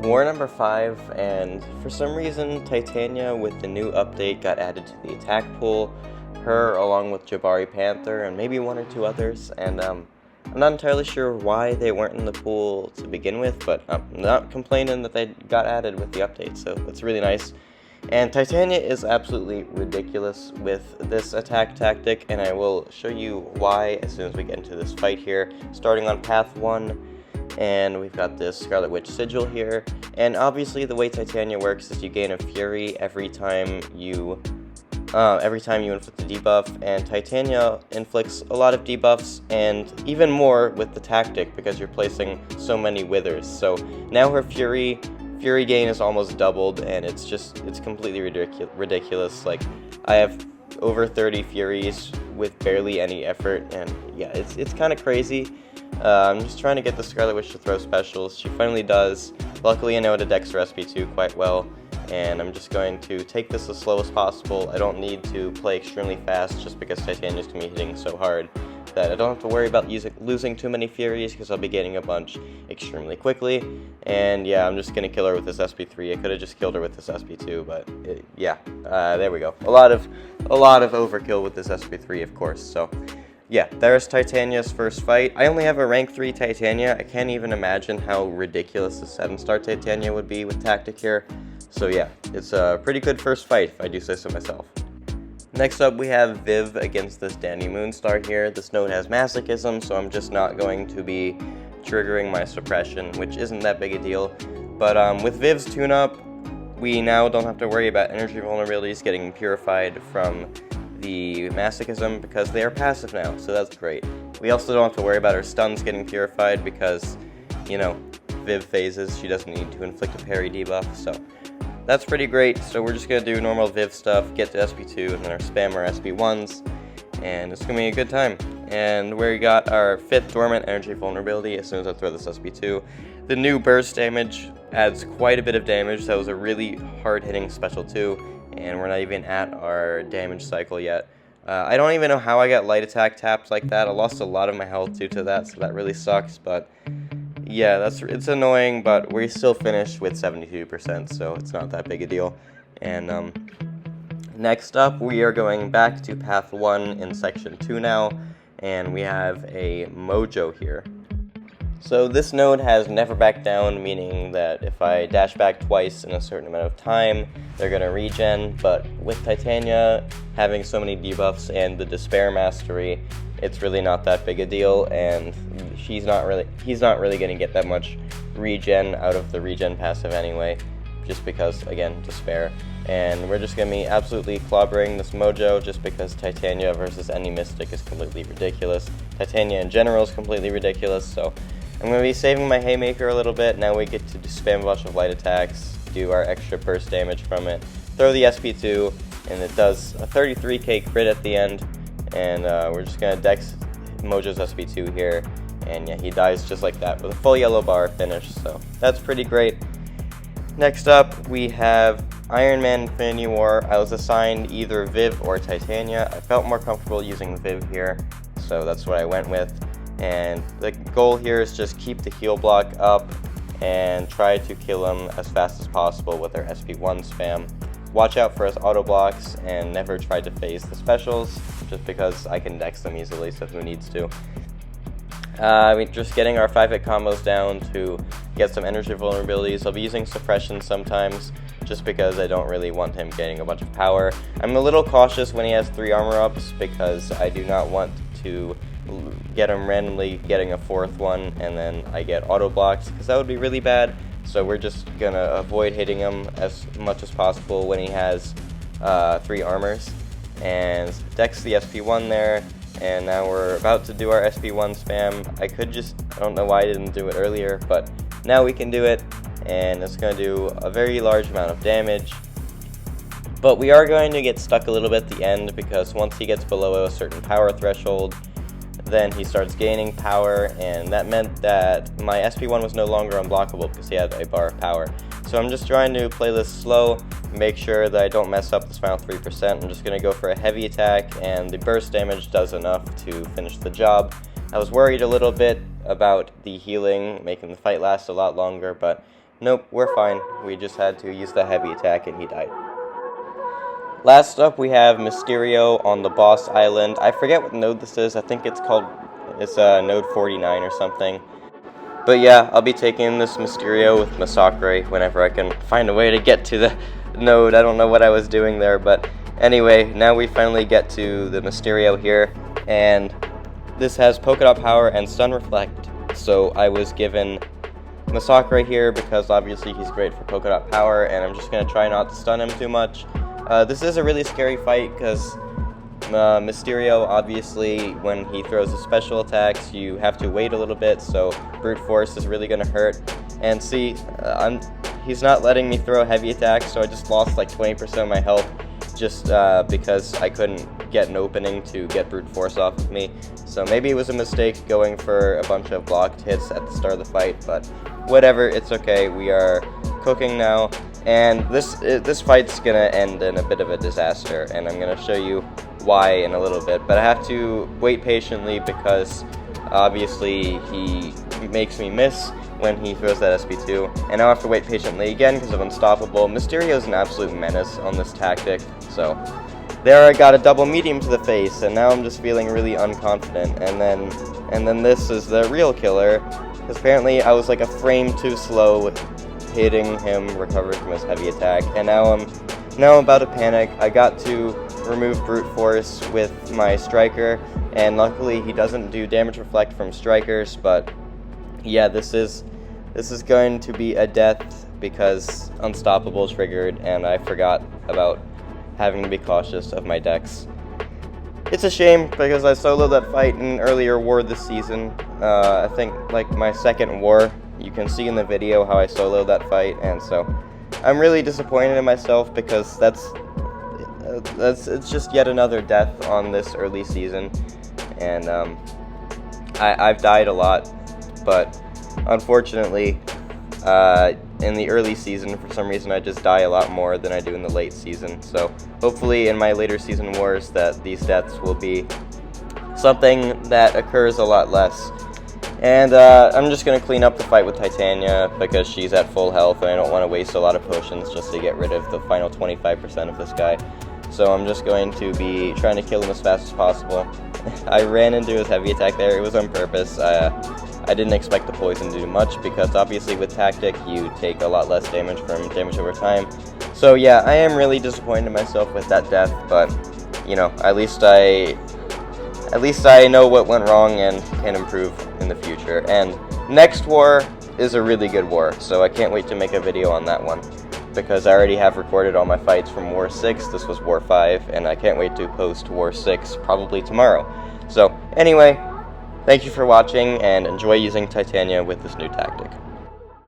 war number 5, and for some reason Titania with the new update got added to the attack pool. Her along with Jabari Panther and maybe one or two others, and I'm not entirely sure why they weren't in the pool to begin with, but I'm not complaining that they got added with the update, so it's really nice. And Titania is absolutely ridiculous with this attack tactic, and I will show you why as soon as we get into this fight here. Starting on path 1, and we've got this Scarlet Witch Sigil here, and obviously the way Titania works is you gain a Fury every time you inflict a debuff, and Titania inflicts a lot of debuffs, and even more with the tactic because you're placing so many withers. So now her Fury gain is almost doubled, and it's completely ridiculous. Like, I have over 30 Furies with barely any effort, and yeah, it's kind of crazy. I'm just trying to get the Scarlet Witch to throw specials. She finally does. Luckily, I know how to dex her SP2 quite well, and I'm just going to take this as slow as possible. I don't need to play extremely fast just because Titania's going to be hitting so hard that I don't have to worry about losing too many Furies because I'll be getting a bunch extremely quickly. And yeah, I'm just going to kill her with this SP3. I could have just killed her with this SP2, but there we go. A lot of overkill with this SP3, of course. So yeah, there's Titania's first fight. I only have a rank 3 Titania. I can't even imagine how ridiculous the 7-star Titania would be with tactic here. So yeah, it's a pretty good first fight, if I do say so myself. Next up, we have Viv against this Dani Moonstar here. This node has masochism, so I'm just not going to be triggering my suppression, which isn't that big a deal. But with Viv's tune-up, we now don't have to worry about energy vulnerabilities getting purified from the masochism because they are passive now, so that's great. We also don't have to worry about her stuns getting purified because, you know, Viv phases, she doesn't need to inflict a parry debuff, so that's pretty great. So we're just going to do normal Viv stuff, get to SP2, and then our spam our SP1s, and it's going to be a good time. And we got our 5th dormant energy vulnerability as soon as I throw this SP2. The new burst damage adds quite a bit of damage. That was a really hard-hitting special too, and we're not even at our damage cycle yet. I don't even know how I got light attack tapped like that. I lost a lot of my health due to that, so that really sucks, but yeah, it's annoying, but we still finished with 72%, so it's not that big a deal. And next up, we are going back to path 1 in section 2 now, and we have a Mojo here. So this node has never back down, meaning that if I dash back twice in a certain amount of time, they're going to regen, but with Titania having so many debuffs and the Despair Mastery, it's really not that big a deal, and he's not really going to get that much regen out of the regen passive anyway, just because, again, Despair. And we're just going to be absolutely clobbering this Mojo just because Titania versus any Mystic is completely ridiculous. Titania in general is completely ridiculous, so I'm going to be saving my Haymaker a little bit. Now we get to spam a bunch of light attacks, do our extra burst damage from it, throw the SP2, and it does a 33k crit at the end. And we're just going to dex Mojo's SP2 here, and yeah, he dies just like that with a full yellow bar finish, so that's pretty great. Next up, we have Iron Man Infinity War. I was assigned either Viv or Titania. I felt more comfortable using Viv here, so that's what I went with. And the goal here is just keep the heal block up and try to kill him as fast as possible with our SP1 spam. Watch out for his auto blocks and never try to phase the specials, just because I can dex them easily, so who needs to. We're just getting our 5-hit combos down to get some energy vulnerabilities. I'll be using suppression sometimes, just because I don't really want him getting a bunch of power. I'm a little cautious when he has 3 armor ups, because I do not want to get him randomly getting a 4th one, and then I get auto blocks, because that would be really bad. So we're just going to avoid hitting him as much as possible when he has 3 armors. And dex the SP1 there, and now we're about to do our SP1 spam. I don't know why I didn't do it earlier, but now we can do it, and it's going to do a very large amount of damage. But we are going to get stuck a little bit at the end, because once he gets below a certain power threshold, then he starts gaining power, and that meant that my SP1 was no longer unblockable because he had a bar of power. So I'm just trying to play this slow, make sure that I don't mess up this final 3%. I'm just going to go for a heavy attack, and the burst damage does enough to finish the job. I was worried a little bit about the healing, making the fight last a lot longer, but Nope, we're fine. We just had to use the heavy attack and he died. Last up, we have Mysterio on the boss island. I forget what node this is. I think it's node 49 or something. But yeah, I'll be taking this Mysterio with MCoC whenever I can find a way to get to the node. I don't know what I was doing there, but anyway, now we finally get to the Mysterio here, and this has Polka Dot Power and Stun Reflect. So I was given MCoC here because obviously he's great for Polka Dot Power, and I'm just going to try not to stun him too much. This is a really scary fight because Mysterio, obviously, when he throws his special attacks, you have to wait a little bit, so brute force is really going to hurt. And see, he's not letting me throw heavy attacks, so I just lost like 20% of my health just because I couldn't get an opening to get brute force off of me. So maybe it was a mistake going for a bunch of blocked hits at the start of the fight, but whatever, it's okay. We are cooking now. And this fight's gonna end in a bit of a disaster, and I'm gonna show you why in a little bit. But I have to wait patiently because obviously he makes me miss when he throws that SP2, and now I have to wait patiently again because of Unstoppable. Mysterio is an absolute menace on this tactic, so there I got a double medium to the face, and now I'm just feeling really unconfident. And then this is the real killer, because apparently I was like a frame too slow hitting him, recovering from his heavy attack, and now I'm about to panic. I got to remove brute force with my striker, and luckily he doesn't do damage reflect from strikers. But yeah, this is going to be a death because Unstoppable triggered, and I forgot about having to be cautious of my decks. It's a shame because I soloed that fight in an earlier war this season. I think like my second war. You can see in the video how I soloed that fight, and so I'm really disappointed in myself because it's just yet another death on this early season, and I've died a lot, but unfortunately in the early season for some reason I just die a lot more than I do in the late season. So hopefully in my later season wars that these deaths will be something that occurs a lot less. And I'm just going to clean up the fight with Titania because she's at full health and I don't want to waste a lot of potions just to get rid of the final 25% of this guy. So I'm just going to be trying to kill him as fast as possible. I ran into his heavy attack there. It was on purpose. I didn't expect the poison to do much because obviously with tactic you take a lot less damage from damage over time. So yeah, I am really disappointed in myself with that death, but you know, at least I know what went wrong and can improve in the future. And next war is a really good war, so I can't wait to make a video on that one because I already have recorded all my fights from War 6. This was War 5, and I can't wait to post War 6 probably tomorrow. So anyway, thank you for watching and enjoy using Titania with this new tactic.